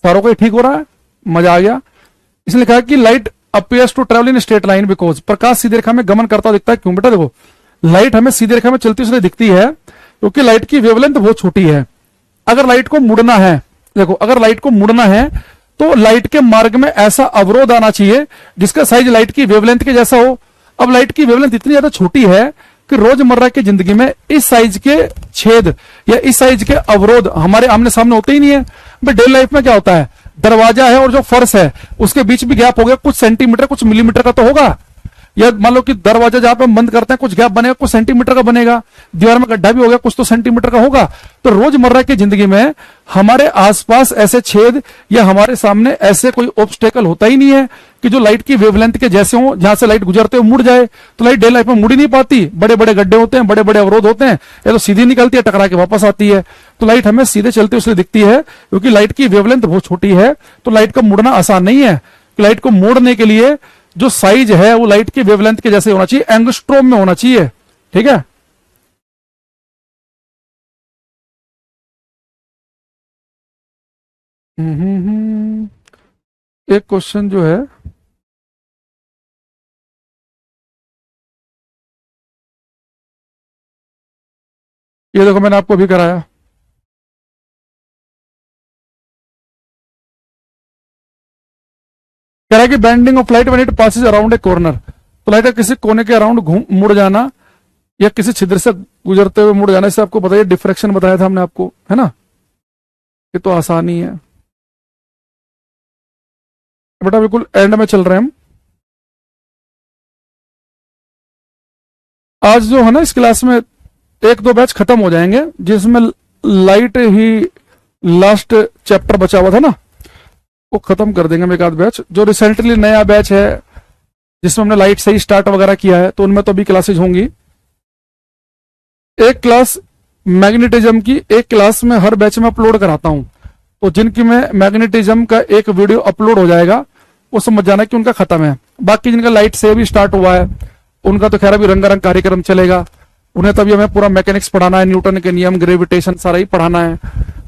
सारों को ठीक हो रहा है, मजा आ गया। इसलिए लिखा है कि light appears to travel in straight line because, प्रकाश सीधी रेखा में गमन करता दिखता है। क्यों बेटा? देखो लाइट हमें सीधी रेखा में चलती इसलिए दिखती है क्योंकि लाइट की वेवलेंथ बहुत छोटी है। अगर लाइट को मुड़ना है, देखो अगर लाइट को मुड़ना है तो लाइट के मार्ग में ऐसा अवरोध आना चाहिए जिसका साइज लाइट की वेवलेंथ के जैसा हो। अब लाइट की वेवलेंथ इतनी ज्यादा छोटी है कि रोजमर्रा की जिंदगी में इस साइज के छेद या इस साइज के अवरोध हमारे आमने सामने होते ही नहीं है। भाई डेली लाइफ में क्या होता है, दरवाजा है और जो फर्श है उसके बीच भी गैप हो गया, कुछ सेंटीमीटर कुछ मिलीमीटर का तो होगा। या मान लो कि दरवाजा जहां पे हम बंद करते हैं कुछ गैप बनेगा, कुछ सेंटीमीटर का बनेगा, दीवार में गड्ढा भी हो गया, कुछ तो सेंटीमीटर का होगा। तो रोजमर्रा की जिंदगी में हमारे आसपास ऐसे छेद या हमारे सामने ऐसे कोई ऑब्स्टेकल होता ही नहीं है कि जो लाइट की वेवलेंथ के जैसे हो, जहां से लाइट गुजरते हुए मुड़ जाए। तो लाइट डे लाइफ में मुड़ ही नहीं पाती, बड़े बड़े गड्ढे होते हैं, बड़े बड़े अवरोध होते हैं, या तो सीधी निकलती है टकरा के वापस आती है। तो लाइट हमें सीधे चलते हुए इसलिए दिखती है क्योंकि लाइट की वेवलेंथ बहुत छोटी है, तो लाइट का मुड़ना आसान नहीं है। लाइट को मोड़ने के लिए जो साइज है वो लाइट की वेवलेंथ के जैसे होना चाहिए, एंगस्ट्रोम में होना चाहिए। ठीक है, एक क्वेश्चन जो है, ये देखो मैंने आपको अभी कराया। कह रहा है कि bending of light when it passes around a corner. तो लाइट का किसी कोने के अराउंड घूम मुड़ जाना या किसी छिद्र से गुजरते हुए मुड़ जाने से आपको बताइए, डिफ्रैक्शन बताया था हमने आपको, है ना। ये तो आसानी है बेटा, बिल्कुल एंड में चल रहे हैं हम। आज जो है ना इस क्लास में एक दो बैच खत्म हो जाएंगे, जिसमें लाइट ही लास्ट चैप्टर बचा हुआ था ना, वो खत्म कर देंगे हम एक आध बैच। जो रिसेंटली नया बैच है जिसमें हमने लाइट से ही स्टार्ट वगैरह किया है, तो उनमें तो अभी क्लासेज होंगी। एक क्लास मैग्नेटिज्म की एक क्लास में हर बैच में अपलोड कराता हूं, तो जिनकी में मैग्नेटिज्म का एक वीडियो अपलोड हो जाएगा वो समझ जाना कि उनका खत्म है। बाकी जिनका लाइट से भी स्टार्ट हुआ है उनका तो खैर अभी रंगारंग कार्यक्रम चलेगा। उन्हें तो अभी हमें पूरा मैकेनिक्स पढ़ाना है, न्यूटन के नियम, ग्रेविटेशन सारा ही पढ़ाना है।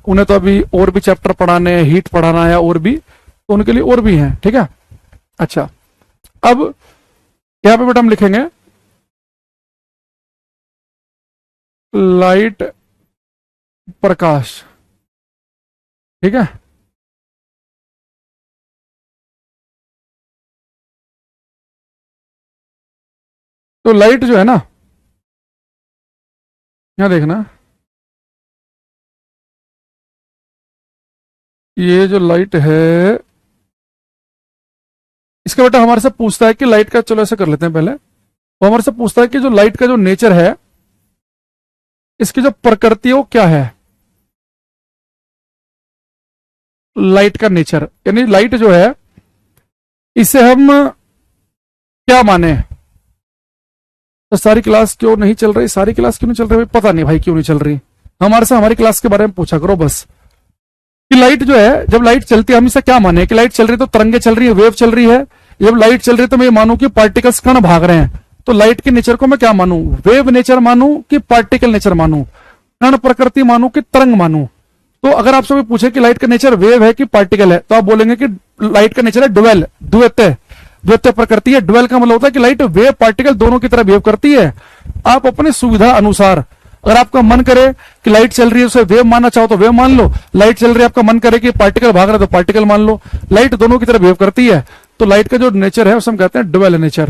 उन्हें तो अभी और भी चैप्टर पढ़ाने हैं, हीट पढ़ाना है और भी, तो उनके लिए और भी हैं। ठीक है, अच्छा अब यहां पे बेटा हम लिखेंगे लाइट, प्रकाश। ठीक है, तो लाइट जो है ना, यहां देखना, ये जो लाइट है इसका बेटा हमारे से पूछता है कि लाइट का, चलो ऐसे कर लेते हैं पहले, वो हमारे से पूछता है कि जो लाइट का जो नेचर है, इसकी जो प्रकृति है वो क्या है। लाइट का नेचर यानी लाइट जो है इसे हम क्या माने। तो सारी क्लास क्यों नहीं चल रही, सारी क्लास क्यों नहीं चल रही, पता नहीं भाई क्यों नहीं चल रही। हमारे से हमारी क्लास के बारे में पूछा करो बस, कि लाइट जो है, जब लाइट चलती है हम इसे क्या माने, कि लाइट चल रही है तो तरंगे चल रही है, वेव चल रही है। जब लाइट चल रही है तो मैं ये मानूं कि पार्टिकल्स कण भाग रहे हैं। तो लाइट के नेचर को मैं क्या मानूं, वेव नेचर मानूं कि पार्टिकल नेचर मानूं, कण प्रकृति मानूं कि तरंग मानूं। तो अगर आपसे कोई पूछे कि लाइट का नेचर वेव है कि पार्टिकल है, तो आप बोलेंगे कि लाइट का नेचर है ड्वेल, द्वैत्य, द्वैत्य प्रकृति है। ड्वेल का मतलब होता है कि लाइट वेव पार्टिकल दोनों की तरह बिहेव करती है। आप अपनी सुविधा अनुसार, अगर आपका मन करे कि लाइट चल रही है उसे वेव मानना चाहो तो वेव मान लो, लाइट चल रही है आपका मन करे कि पार्टिकल भाग रहा है तो पार्टिकल मान लो। लाइट दोनों की तरह बिहेव करती है, तो लाइट का जो नेचर है उसे हम कहते हैं ड्वेल नेचर।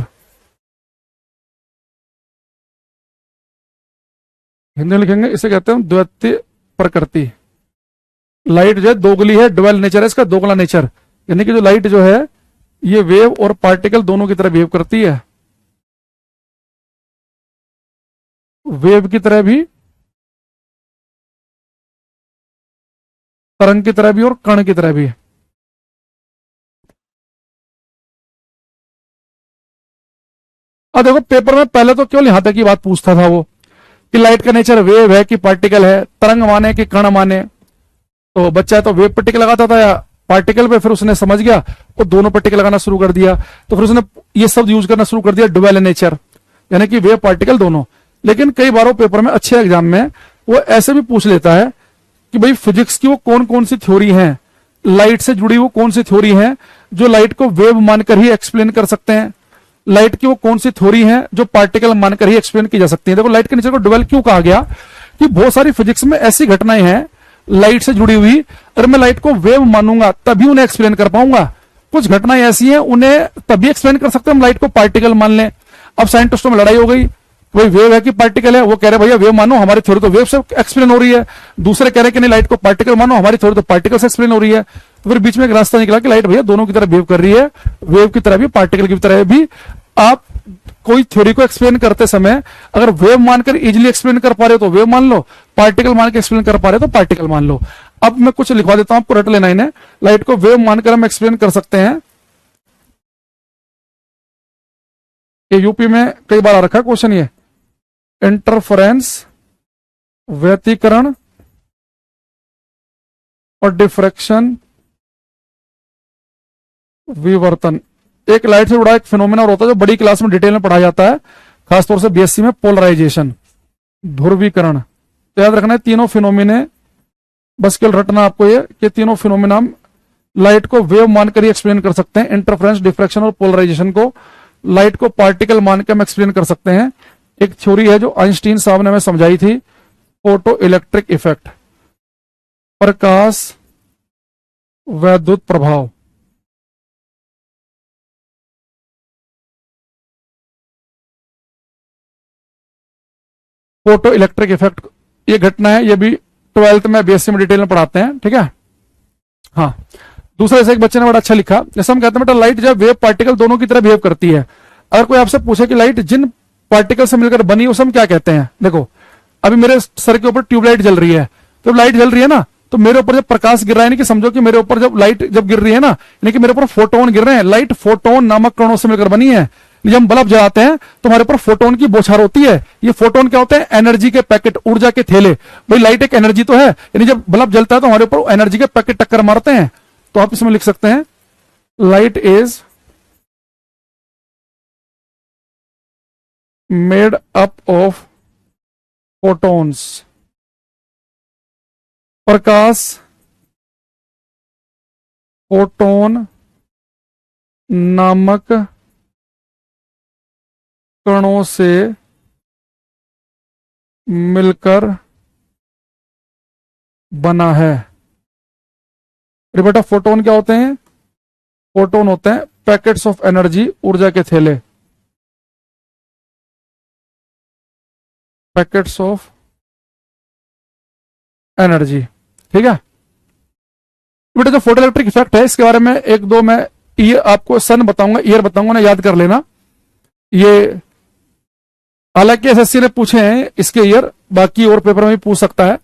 हिंदी में लिखेंगे, इसे कहते हैं द्वैत्य प्रकृति। लाइट जो है दोगली है, ड्वेल नेचर है इसका, दोगला नेचर, यानी कि जो लाइट जो है ये वेव और पार्टिकल दोनों की तरह बिहेव करती है, वेव की तरह भी, तरंग की तरह भी और कण की तरह भी। अब देखो पेपर में पहले तो केवल यहां तक की बात पूछता था वो, कि लाइट का नेचर वेव है कि पार्टिकल है, तरंग माने कि कण माने। तो बच्चा तो वेव पट्टी लगाता था या पार्टिकल पे, फिर उसने समझ गया वो दोनों पट्टी लगाना शुरू कर दिया, तो फिर उसने ये शब्द यूज करना शुरू कर दिया ड्वेल नेचर, यानी कि वेव पार्टिकल दोनों। लेकिन कई बारों पेपर में, अच्छे एग्जाम में वो ऐसे भी पूछ लेता है कि भाई फिजिक्स की वो कौन कौन सी थ्योरी हैं, लाइट से जुड़ी वो कौन सी थ्योरी हैं जो लाइट को वेव मानकर ही एक्सप्लेन कर सकते हैं, लाइट की वो कौन सी थ्योरी हैं जो पार्टिकल मानकर ही एक्सप्लेन की जा सकती है। देखो लाइट के नेचर को ड्वेल क्यों कहा गया, कि बहुत सारी फिजिक्स में ऐसी घटनाएं हैं लाइट से जुड़ी हुई, अगर मैं लाइट को वेव मानूंगा तभी उन्हें एक्सप्लेन कर पाऊंगा। कुछ घटनाएं ऐसी हैं उन्हें तभी एक्सप्लेन कर सकते हैं हम लाइट को पार्टिकल मान लें। अब साइंटिस्टों में लड़ाई हो गई वही वेव है कि पार्टिकल है, वो कह रहे भैया वेव मानो, हमारी थ्योरी तो वेव से एक्सप्लेन हो रही है। दूसरे कह रहे कि नहीं लाइट को पार्टिकल मानो, हमारी थ्योरी तो पार्टिकल से एक्सप्लेन हो रही है। तो फिर बीच में एक रास्ता निकला कि लाइट भैया दोनों की तरह बिहेव कर रही है, वेव की तरह भी पार्टिकल की तरह भी। आप कोई थ्योरी को एक्सप्लेन करते समय अगर वेव मानकर इजीली एक्सप्लेन कर पा रहे हो तो वेव मान लो, पार्टिकल मान के एक्सप्लेन कर पा रहे हो तो पार्टिकल मान लो। अब मैं कुछ लिखवा देता हूं आपको, रट लेना इन्हें। लाइट को वेव मानकर हम एक्सप्लेन कर सकते हैं, ये यूपी में कई बार आ रखा क्वेश्चन, ये इंटरफेरेंस, व्यतिकरण और डिफ्रैक्शन, विवर्तन। एक लाइट से जुड़ा एक फिनोमेना और होता है जो बड़ी क्लास में डिटेल में पढ़ाया जाता है, खासतौर से बीएससी में, पोलराइजेशन, ध्रुवीकरण। तो याद रखना है तीनों फिनोमिने, बस केवल रटना आपको ये कि तीनों फिनोमिना हम लाइट को वेव मानकर ही एक्सप्लेन कर सकते हैं। इंटरफेरेंस, डिफ्रैक्शन और पोलराइजेशन को लाइट को पार्टिकल मानकर हम एक्सप्लेन कर सकते हैं। एक थ्योरी है जो आइंस्टीन साहब ने हमें समझाई थी, फोटो इलेक्ट्रिक इफेक्ट, प्रकाश वैद्युत प्रभाव। फोटो इलेक्ट्रिक इफेक्ट ये घटना है, ये भी 12th में बीएससी में डिटेल में पढ़ाते हैं, ठीक है। हाँ, दूसरा जैसे एक बच्चे ने बड़ा अच्छा लिखा, जैसे हम कहते हैं बेटा लाइट जब वेव पार्टिकल दोनों की तरह बिहेव करती है। अगर कोई आपसे पूछे कि लाइट जिन पार्टिकल से मिलकर बनी उसे हम क्या कहते हैं, देखो अभी मेरे सर के ऊपर ट्यूबलाइट जल रही है, तो लाइट जल रही है ना, तो मेरे ऊपर जब प्रकाश गिर रहा है, कि समझो कि मेरे ऊपर जब लाइट जब गिर रही है ना, यानी कि मेरे ऊपर फोटोन गिर रहे हैं। लाइट फोटोन नामक कणों से मिलकर बनी है। जब हम बल्ब जलाते हैं तो हमारे ऊपर फोटोन की बौछार होती है। ये फोटोन क्या होते हैं? एनर्जी के पैकेट, ऊर्जा के थैले। भाई लाइट एक एनर्जी तो है, यानी जब बल्ब जलता है तो हमारे ऊपर एनर्जी के पैकेट टक्कर मारते हैं। तो आप इसमें लिख सकते हैं light is made up of photons. Prakash photon नामक कणों से मिलकर बना है। अरे बेटा फोटोन क्या होते हैं? फोटोन होते हैं पैकेट्स ऑफ एनर्जी, ऊर्जा के थैले, पैकेट्स ऑफ एनर्जी, ठीक है बेटा। जो फोटो इलेक्ट्रिक इफेक्ट है इसके बारे में एक दो मैं ये आपको सन बताऊंगा, ईयर बताऊंगा ना, याद कर लेना। ये हालांकि एसएससी ने पूछे हैं इसके ईयर, बाकी और पेपर में भी पूछ सकता है,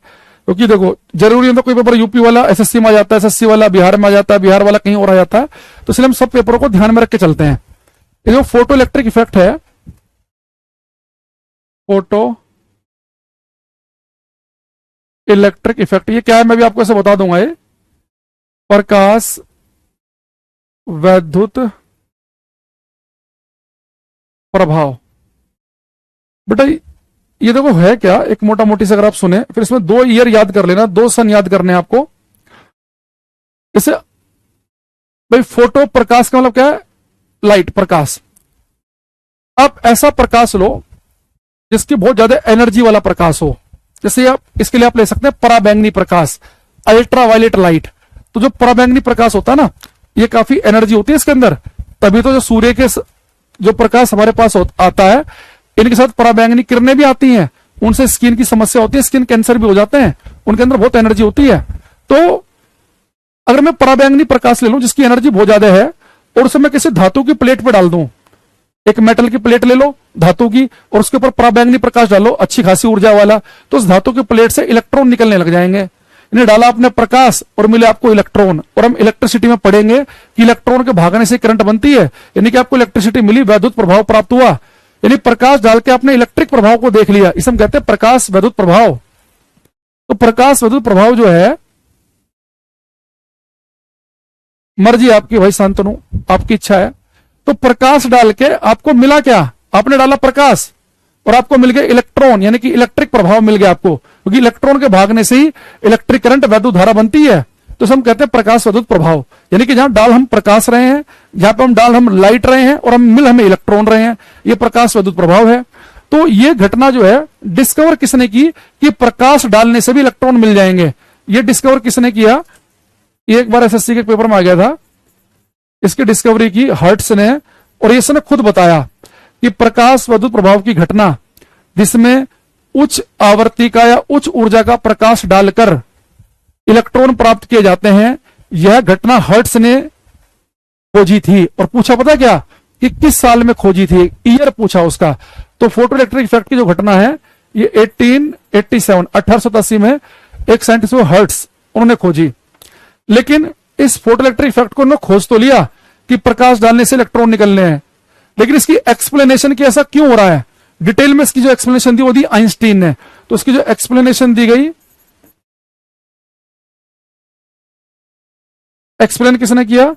क्योंकि देखो जरूरी नहीं तो कोई पेपर यूपी वाला एसएससी में आ जाता है, एसएससी वाला बिहार में आ जाता है, बिहार वाला कहीं और आ जाता है। तो इसलिए हम सब पेपरों को ध्यान में रख के चलते हैं। ये जो फोटो इलेक्ट्रिक इफेक्ट है, फोटो इलेक्ट्रिक इफेक्ट, ये क्या है मैं भी आपको ऐसे बता दूंगा। ये प्रकाश वैद्युत प्रभाव। बेटा ये देखो है क्या, एक मोटा मोटी से अगर आप सुने, फिर इसमें 2 ईयर याद कर लेना, 2 सन याद करने आपको। इसे भाई फोटो प्रकाश का मतलब क्या है? लाइट, प्रकाश। आप ऐसा प्रकाश लो जिसकी बहुत ज्यादा एनर्जी वाला प्रकाश हो। जैसे आप इसके लिए आप ले सकते हैं पराबैंगनी प्रकाश, अल्ट्रा वायलेट लाइट। तो जो पराबैंगनी प्रकाश होता है ना, ये काफी एनर्जी होती है इसके अंदर, तभी तो जो सूर्य के जो प्रकाश हमारे पास आता है, इनके साथ पराबैंगनी किरणें भी आती हैं, उनसे स्किन की समस्या होती है, स्किन कैंसर भी हो जाते हैं, उनके अंदर बहुत एनर्जी होती है। तो अगर मैं पराबैंगनी प्रकाश ले लूं जिसकी एनर्जी बहुत ज्यादा है, और उसे मैं किसी धातु की प्लेट पे डाल दूं, एक मेटल की प्लेट ले लो धातु की, और उसके ऊपर पराबैंगनी प्रकाश डालो अच्छी खासी ऊर्जा वाला, तो उस धातु की प्लेट से इलेक्ट्रॉन निकलने लग जाएंगे। इन्हें डाला आपने प्रकाश और मिले आपको इलेक्ट्रॉन, और हम इलेक्ट्रिसिटी में पढ़ेंगे कि इलेक्ट्रॉन के भागने से करंट बनती है, यानी कि आपको इलेक्ट्रिसिटी मिली, वैद्युत प्रभाव प्राप्त हुआ, यानी प्रकाश डाल के आपने इलेक्ट्रिक प्रभाव को देख लिया। इसे हम कहते हैं प्रकाश वैद्युत प्रभाव। तो प्रकाश वैद्युत प्रभाव जो है, मर्जी आपकी भाई शांतनु, आपकी इच्छा है। तो प्रकाश डाल के आपको मिला क्या? आपने डाला प्रकाश और आपको मिल गया इलेक्ट्रॉन, यानी कि इलेक्ट्रिक प्रभाव मिल गया आपको, क्योंकि इलेक्ट्रॉन के भागने से ही इलेक्ट्रिक करंट वैद्युत धारा बनती है। तो हम कहते हैं प्रकाश वैद्युत प्रभाव, यानी कि जहां डाल हम प्रकाश रहे हैं, जहां पे हम डाल हम लाइट रहे हैं, और हम मिल हमें इलेक्ट्रॉन रहे हैं, ये प्रकाश वैद्युत प्रभाव है। तो ये घटना जो है डिस्कवर किसने की कि प्रकाश डालने से भी इलेक्ट्रॉन मिल जाएंगे? ये डिस्कवर किसने किया? ये एक बार एसएससी के पेपर में आ गया था, इसकी डिस्कवरी की हर्ट्स ने, और इसने खुद बताया कि प्रकाश वैद्युत प्रभाव की घटना जिसमें उच्च आवृत्ति का या उच्च ऊर्जा का प्रकाश डालकर इलेक्ट्रॉन प्राप्त किए जाते हैं, यह घटना हर्ट्ज ने खोजी थी। और पूछा पता क्या कि किस साल में खोजी थी, ईयर पूछा उसका। तो फोटो इलेक्ट्रिक इफेक्ट की जो घटना है ये 1887 में एक साइंटिस्ट हर्ट्ज उन्होंने खोजी। लेकिन इस फोटो इलेक्ट्रिक इफेक्ट को उन्होंने खोज तो लिया कि प्रकाश डालने से इलेक्ट्रॉन निकलने हैं, लेकिन इसकी एक्सप्लेनेशन की ऐसा क्यों हो रहा है, डिटेल में इसकी जो एक्सप्लेनेशन दी वो दी आइंस्टीन ने। तो उसकी जो एक्सप्लेनेशन दी गई, एक्सप्लेन किसने किया,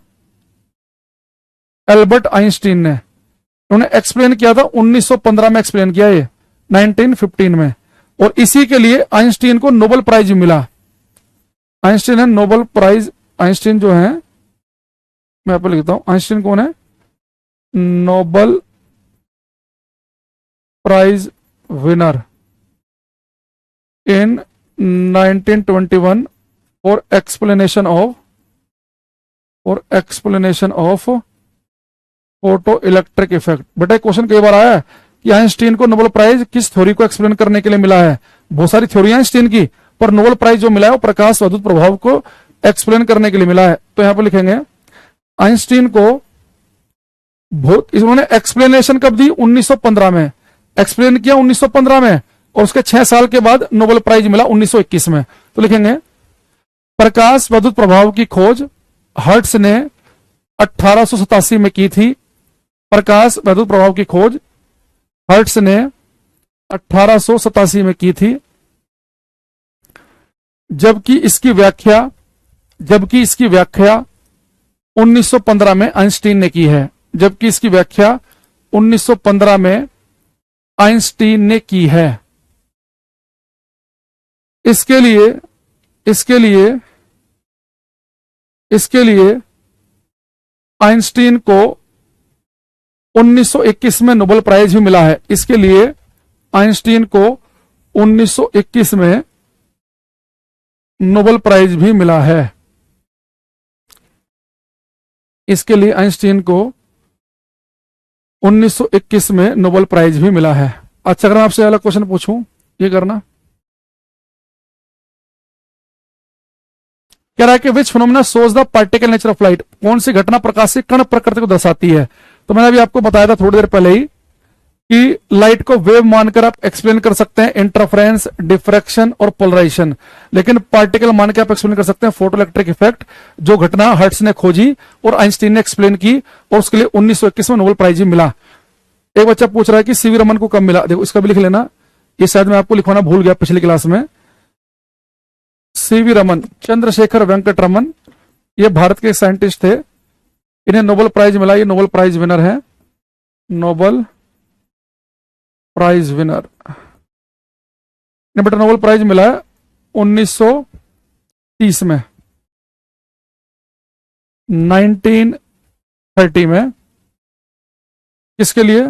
एल्बर्ट आइंस्टीन ने। उन्होंने एक्सप्लेन किया था 1915 में, एक्सप्लेन किया ये 1915 में। और इसी के लिए आइंस्टीन को नोबेल प्राइज मिला। आइंस्टीन है नोबेल प्राइज, आइंस्टीन जो है, मैं आपको लिखता हूं, आइंस्टीन कौन है, Nobel prize winner in 1921 for explanation of photo electric effect. बेटा क्वेश्चन कई बार आया है कि आइंस्टीन को नोबेल प्राइज किस थ्योरी को एक्सप्लेन करने के लिए मिला है। बहुत सारी थ्योरी आइंस्टीन की, पर नोबेल प्राइज जो मिला है वो प्रकाश विद्युत प्रभाव को एक्सप्लेन करने के लिए मिला है। तो यहां पर लिखेंगे आइंस्टीन को इन्होंने एक्सप्लेनेशन कब दी, 1915 में एक्सप्लेन किया 1915 में, और उसके 6 साल के बाद नोबेल प्राइज मिला 1921 में। तो लिखेंगे प्रकाश विद्युत प्रभाव की खोज हर्ट्ज ने 1887 में की थी। प्रकाश विद्युत प्रभाव की खोज हर्ट्ज ने 1887 में की थी, जबकि इसकी व्याख्या 1915 में आइंस्टीन ने की है। जबकि इसकी व्याख्या 1915 में आइंस्टीन ने की है। इसके लिए आइंस्टीन को 1921 में नोबेल प्राइज भी मिला है। इसके लिए आइंस्टीन को 1921 में नोबेल प्राइज भी मिला है। इसके लिए आइंस्टीन को 1921 में नोबेल प्राइज भी मिला है। अच्छा, अगर मैं आपसे अलग क्वेश्चन पूछूं, ये करना, कह रहा है कि which phenomena shows the particle nature of light, कौन सी घटना प्रकाश की कण प्रकृति को दर्शाती है। तो मैंने अभी आपको बताया था थोड़ी देर पहले ही कि लाइट को वेव मानकर आप एक्सप्लेन कर सकते हैं, इंटरफेरेंस, डिफ्रैक्शन और पोलराइजेशन, लेकिन पार्टिकल मान के आप एक्सप्लेन कर सकते हैं फोटो इलेक्ट्रिक इफेक्ट, जो घटना हर्ट्ज ने खोजी और आइंस्टीन ने एक्सप्लेन की, और उसके लिए 1921 में नोबेल प्राइज भी मिला। एक बच्चा पूछ रहा है कि सीवी रमन को कब मिला, देखो इसका भी लिख लेना, ये शायद मैं आपको लिखवाना भूल गया पिछली क्लास में। सीवी रमन, चंद्रशेखर वेंकट रमन, ये भारत के साइंटिस्ट थे, इन्हें नोबेल प्राइज मिला, ये नोबेल प्राइज विनर है, नोबेल प्राइज विनर। बेटा नोबेल प्राइज मिला है 1930 में, 1930 में। इसके लिए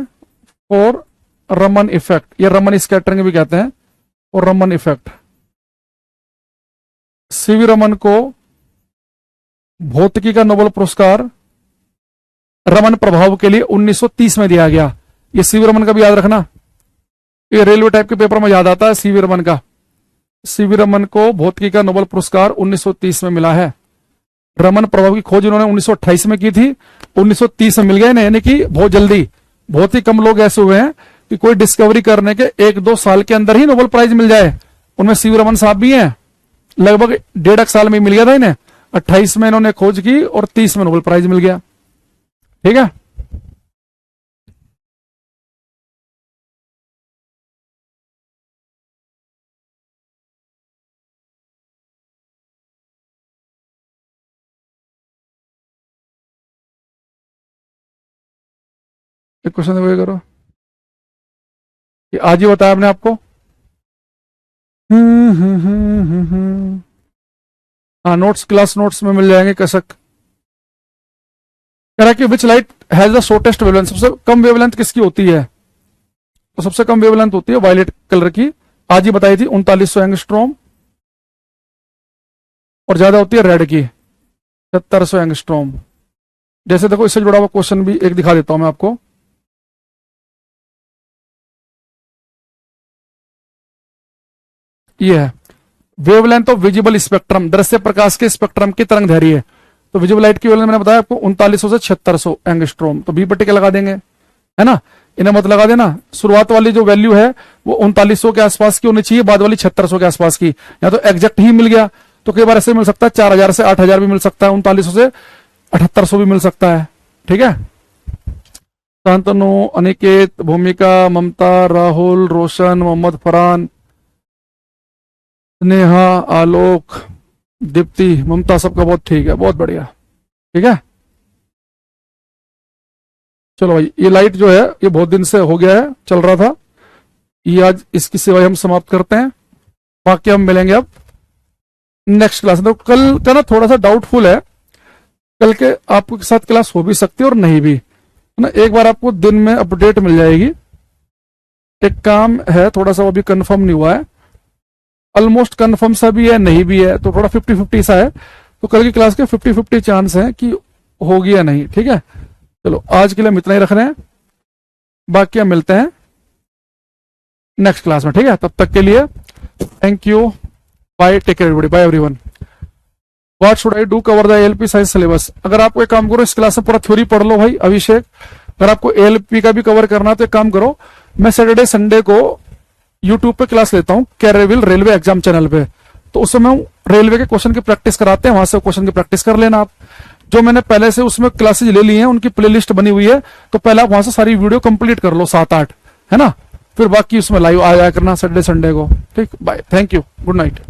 फॉर रमन इफेक्ट, ये रमन स्कैटरिंग भी कहते हैं, और रमन इफेक्ट। सीवी रमन को भौतिकी का नोबेल पुरस्कार रमन प्रभाव के लिए 1930 में दिया गया। ये सीवी रमन का भी याद रखना, ये रेलवे टाइप के पेपर में याद आता है सीवी रमन का। सीवी रमन को भौतिकी का नोबेल पुरस्कार 1930 में मिला है। रमन प्रभाव की खोज उन्होंने 1928 में की थी, 1930 में मिल गए ना, यानी कि बहुत जल्दी। बहुत ही कम लोग ऐसे हुए हैं कि कोई डिस्कवरी करने के 1-2 साल के अंदर ही नोबेल प्राइज मिल जाए। उनमें सीवी रमन साहब भी हैं, लगभग 1.5 साल में मिल गया था इन्हें। 28 में इन्होंने खोज की और 30 में नोबेल प्राइज मिल गया। ठीक है, एक क्वेश्चन वही करो कि आज ही बताया आपने आपको। हाँ, नोट्स क्लास नोट्स में मिल जाएंगे कसक। कह रहा है कि which light has the shortest wavelength, सबसे कम वेवलेंथ किसकी होती है। तो सबसे कम वेवलेंथ होती है वायलेट कलर की, आज ही बताई थी 3900 एंगस्ट्रॉम, और ज्यादा होती है रेड की 7700 एंगस्ट्रॉम। जैसे देखो इससे जुड़ा हुआ क्वेश्चन भी एक दिखा देता हूं मैं आपको। ये है वेवलेंथ ऑफ विजिबल स्पेक्ट्रम, दृश्य प्रकाश के स्पेक्ट्रम की तरंग दैर्घ्य है। तो विजिबल लाइट की वेवलेंथ मैंने बताया आपको 3900 से 7600 एंगस्ट्रोम। तो बी पर टिक लगा देंगे, है ना, इन्हें मत लगा देना। शुरुआत वाली जो वैल्यू है वो 3900 के आसपास की होनी चाहिए, बाद वाली 7600 के आसपास की। या तो एग्जैक्ट ही मिल गया तो कई बार ऐसे मिल सकता है 4000 से 8000 भी मिल सकता है, 3900 से 7800 भी मिल सकता है। ठीक है, शांतनु, अनिकेत, भूमिका, ममता, राहुल, रोशन, मोहम्मद फरहान, स्नेहा, आलोक, दीप्ति, ममता, सबका बहुत ठीक है, बहुत बढ़िया। ठीक है, चलो भाई, ये लाइट जो है ये बहुत दिन से हो गया है, चल रहा था ये, आज इसकी सेवा हम समाप्त करते हैं। बाकी हम मिलेंगे अब नेक्स्ट क्लास में। तो कल का ना थोड़ा सा डाउटफुल है, कल के आपके साथ क्लास हो भी सकती है और नहीं भी, है ना। एक बार आपको दिन में अपडेट मिल जाएगी। एक काम है थोड़ा सा, वो अभी कंफर्म नहीं हुआ है, ऑलमोस्ट कंफर्म सा भी है नहीं भी है, तो थोड़ा 50-50 सा है। तो कल की क्लास के 50-50 चांस है कि होगी या नहीं। ठीक है, चलो आज के लिए हम इतना ही रख रहे हैं, बाकी हम मिलते हैं नेक्स्ट क्लास में। ठीक है, तब तक के लिए thank you, bye, take care everybody, bye everyone. What should I do cover the ALP science syllabus. अगर आपको एक काम करो, इस क्लास में पूरा थ्योरी पढ़ लो भाई अभिषेक। अगर आपको एएलपी का भी कवर करना है तो एक काम करो, मैं सैटरडे संडे को यूट्यूब पे क्लास लेता हूँ, कैरियर रेलवे एग्जाम चैनल पे। तो उस समय रेलवे के क्वेश्चन की प्रैक्टिस कराते हैं, वहां से क्वेश्चन की प्रैक्टिस कर लेना आप। जो मैंने पहले से उसमें क्लासेज ले ली हैं, उनकी प्लेलिस्ट बनी हुई है, तो पहले आप वहां से सारी वीडियो कंप्लीट कर लो 7-8, है ना। फिर बाकी उसमें लाइव आ जाया करना सैटरडे संडे को। ठीक, bye, thank you, good night.